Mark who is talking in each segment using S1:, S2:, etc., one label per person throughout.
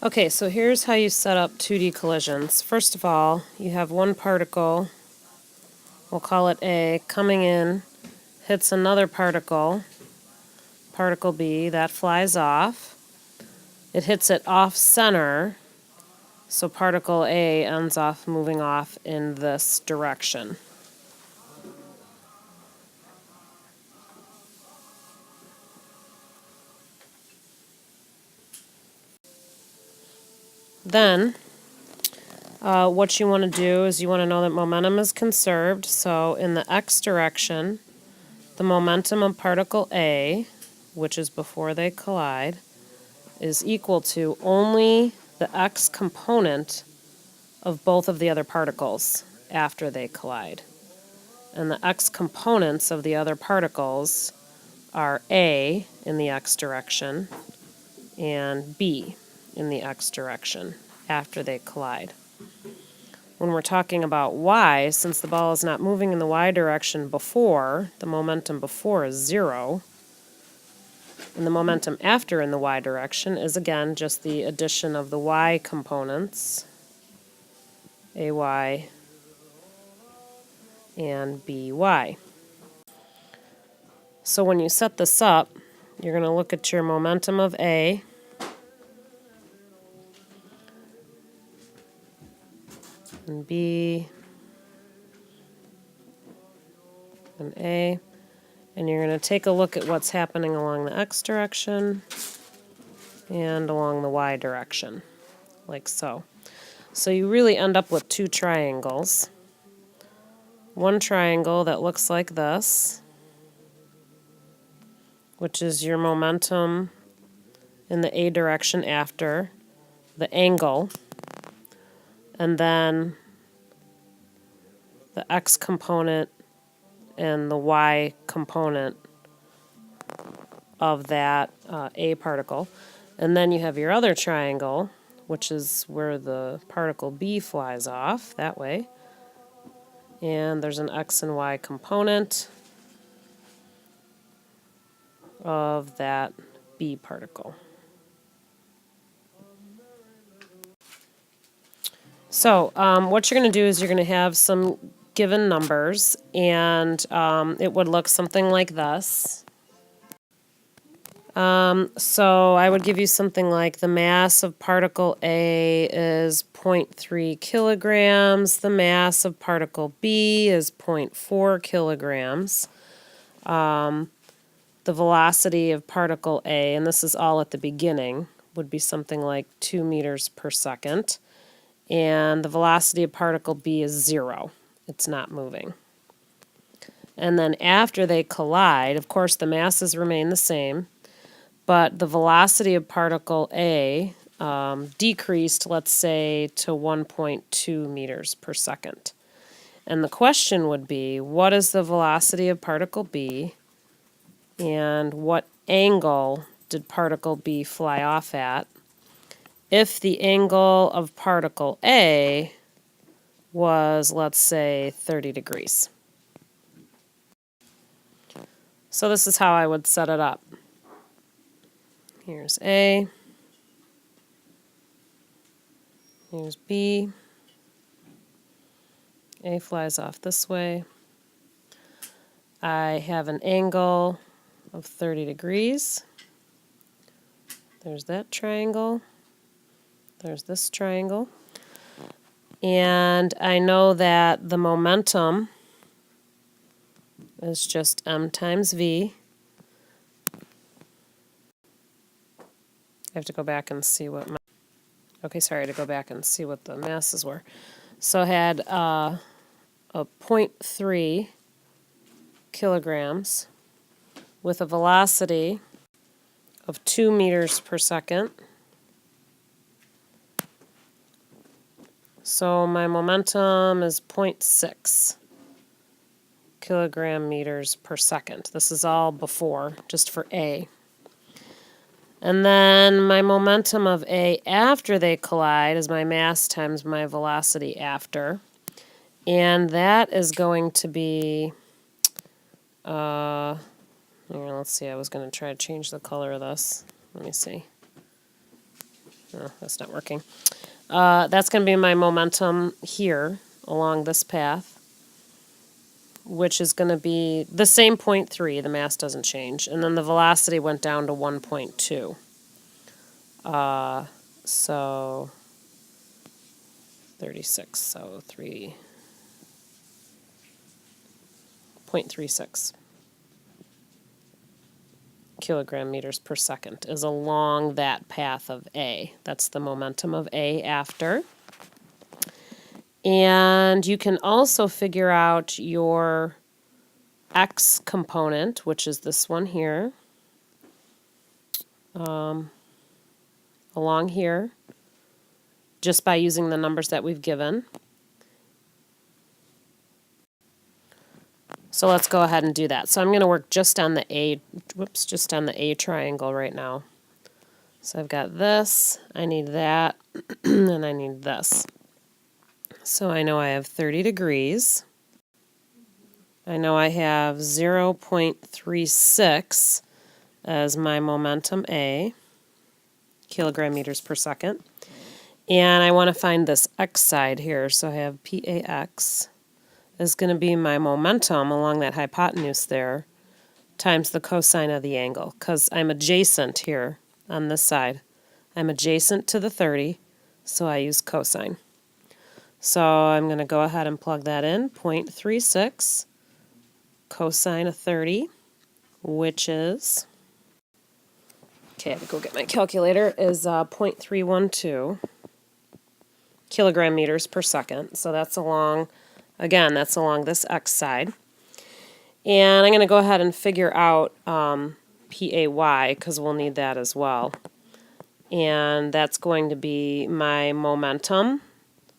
S1: Okay, so here's how you set up 2D collisions. First of all, you have one particle, we'll call it A, coming in, hits another particle, particle B, that flies off. It hits it off center, so particle A ends off moving off in this direction. Then, what you want to do is you want to know that momentum is conserved, so in the x direction, the momentum of particle A, which is before they collide, is equal to only the x component of both of the other particles after they collide. And the x components of the other particles are A in the x direction and B in the x direction after they collide. When we're talking about y, since the ball is not moving in the y direction before, the momentum before is 0, and the momentum after in the y direction is again just the addition of the y components, AY and BY. So when you set this up, you're going to look at your momentum of A, and B, and A, and you're going to take a look at what's happening along the x direction and along the y direction, like so. So you really end up with two triangles. One triangle that looks like this, which is your momentum in the A direction after, the angle, and then the x component and the y component of that A particle. And then you have your other triangle, which is where the particle B flies off, that way. And there's an x and y component of that B particle. So what you're going to do is you're going to have some given numbers, and it would look something like this. So I would give you something like the mass of particle A is 0.3 kilograms, the mass of particle B is 0.4 kilograms. The velocity of particle A, and this is all at the beginning, would be something like 2 meters per second. And the velocity of particle B is 0. It's not moving. And then after they collide, of course the masses remain the same, but the velocity of particle A decreased, let's say, to 1.2 meters per second. And the question would be, what is the velocity of particle B, and what angle did particle B fly off at if the angle of particle A was, let's say, 30 degrees. So this is how I would set it up. Here's A, here's B, A flies off this way. I have an angle of 30 degrees. There's that triangle. There's this triangle. And I know that the momentum is just m times v. I have to go back and see what to go back and see what the masses were. So I had a 0.3 kilograms with a velocity of 2 meters per second. So my momentum is 0.6 kilogram meters per second. This is all before, just for A. And then my momentum of A after they collide is my mass times my velocity after. And that is going to be, here, let's see, I was going to try to change the color of this. Let me see. Oh, that's not working. That's going to be my momentum here along this path, which is going to be the same 0.3. The mass doesn't change. And then the velocity went down to 1.2. So 36, so 3.36 kilogram meters per second is along that path of A. That's the momentum of A after. And you can also figure out your X component, which is this one here, along here, just by using the numbers that we've given. So let's go ahead and do that. So I'm going to work just on the A triangle right now. So I've got this, I need that, and I need this. So I know I have 30 degrees. I know I have 0.36 as my momentum A, kilogram meters per second. And I want to find this X side here. So I have PAX is going to be my momentum along that hypotenuse there times the cosine of the angle, because I'm adjacent here on this side. I'm adjacent to the 30, so I use cosine. So I'm going to go ahead and plug that in, 0.36 cosine of 30, which is, okay, I have to go get my calculator, is 0.312 kilogram meters per second. So that's along, again, that's along this X side. And I'm going to go ahead and figure out PAY, because we'll need that as well. And that's going to be my momentum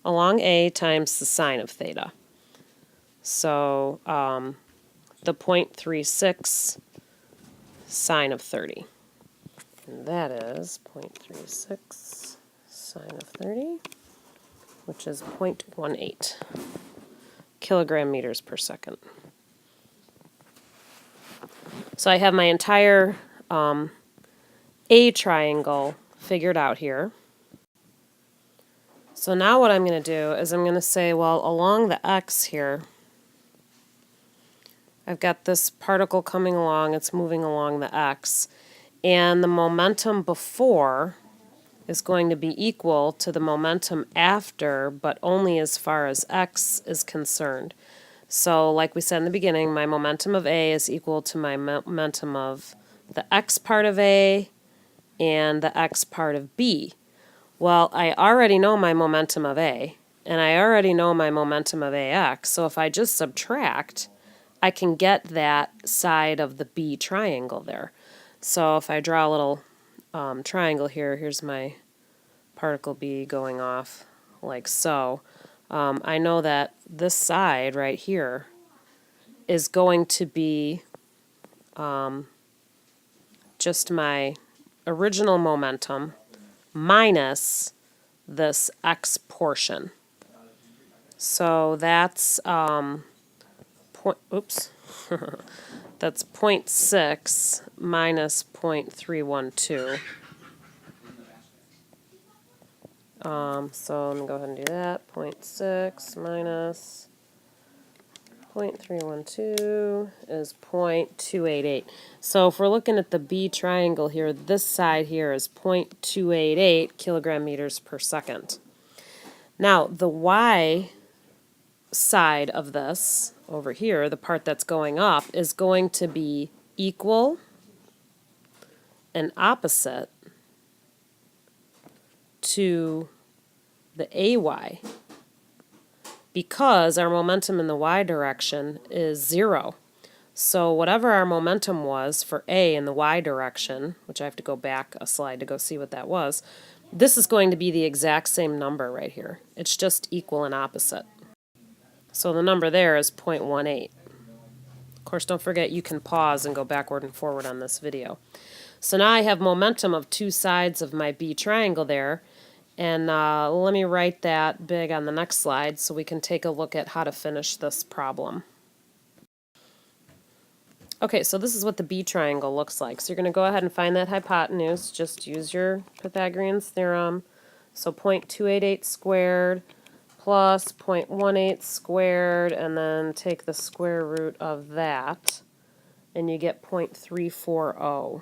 S1: along A times the sine of theta. So the 0.36 sine of 30. And that is 0.36 sine of 30, which is 0.18 kilogram meters per second. So I have my entire A triangle figured out here. So now what I'm going to do is I'm going to say, well, along the X here, I've got this particle coming along, it's moving along the X, and the momentum before is going to be equal to the momentum after, but only as far as X is concerned. So like we said in the beginning, my momentum of A is equal to my momentum of the X part of A and the X part of B. Well, I already know my momentum of A, and I already know my momentum of AX, so if I just subtract, I can get that side of the B triangle there. So if I draw a little triangle here, here's my particle B going off like so. I know that this side right here is going to be just my original momentum minus this X portion. So that's that's 0.6 minus 0.312. So I'm going to go ahead and do that. 0.6 minus 0.312 is 0.288. So if we're looking at the B triangle here, this side here is 0.288 kilogram meters per second. Now, the Y side of this over here, the part that's going up, is going to be equal and opposite to the AY, because our momentum in the Y direction is 0. So whatever our momentum was for A in the Y direction, which I have to go back a slide to go see what that was, this is going to be the exact same number right here. It's just equal and opposite. So the number there is 0.18. Of course, don't forget you can pause and go backward and forward on this video. So now I have momentum of two sides of my B triangle there. And let me write that big on the next slide so we can take a look at how to finish this problem. Okay, so this is what the B triangle looks like. So you're going to go ahead and find that hypotenuse. Just use your Pythagorean theorem. So 0.288 squared plus 0.18 squared, and then take the square root of that, and you get 0.340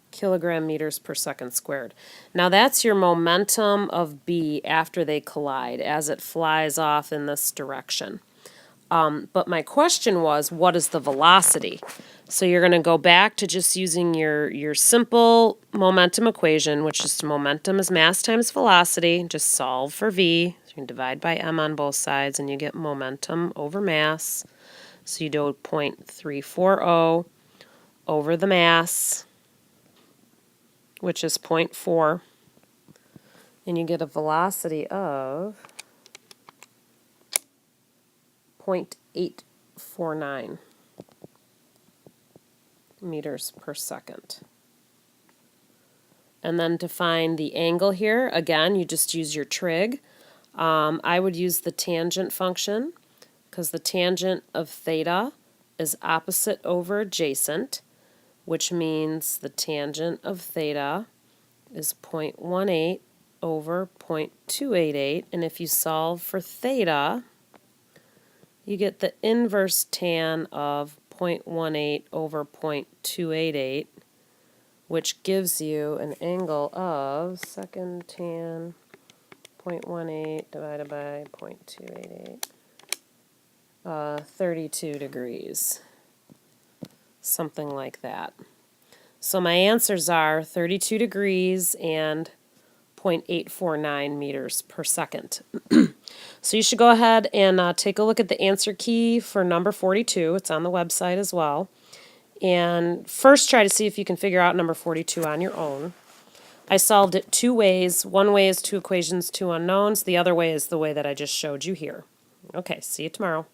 S1: kilogram meters per second squared. Now that's your momentum of B after they collide, as it flies off in this direction. But my question was, what is the velocity? So you're going to go back to just using your simple momentum equation, which is momentum is mass times velocity. Just solve for V. So you can divide by m on both sides, and you get momentum over mass. So you do 0.340 over the mass, which is 0.4, and you get a velocity of 0.849 meters per second. And then to find the angle here, again, you just use your trig. I would use the tangent function, because the tangent of theta is opposite over adjacent, which means the tangent of theta is 0.18 over 0.288. And if you solve for theta, you get the inverse tan of 0.18 over 0.288, which gives you an angle of second tan 0.18 divided by 0.288, 32 degrees, something like that. So my answers are 32 degrees and 0.849 meters per second. So you should go ahead and take a look at the answer key for number 42. It's on the website as well. And first try to see if you can figure out number 42 on your own. I solved it two ways. One way is two equations, two unknowns. The other way is the way that I just showed you here. Okay, see you tomorrow.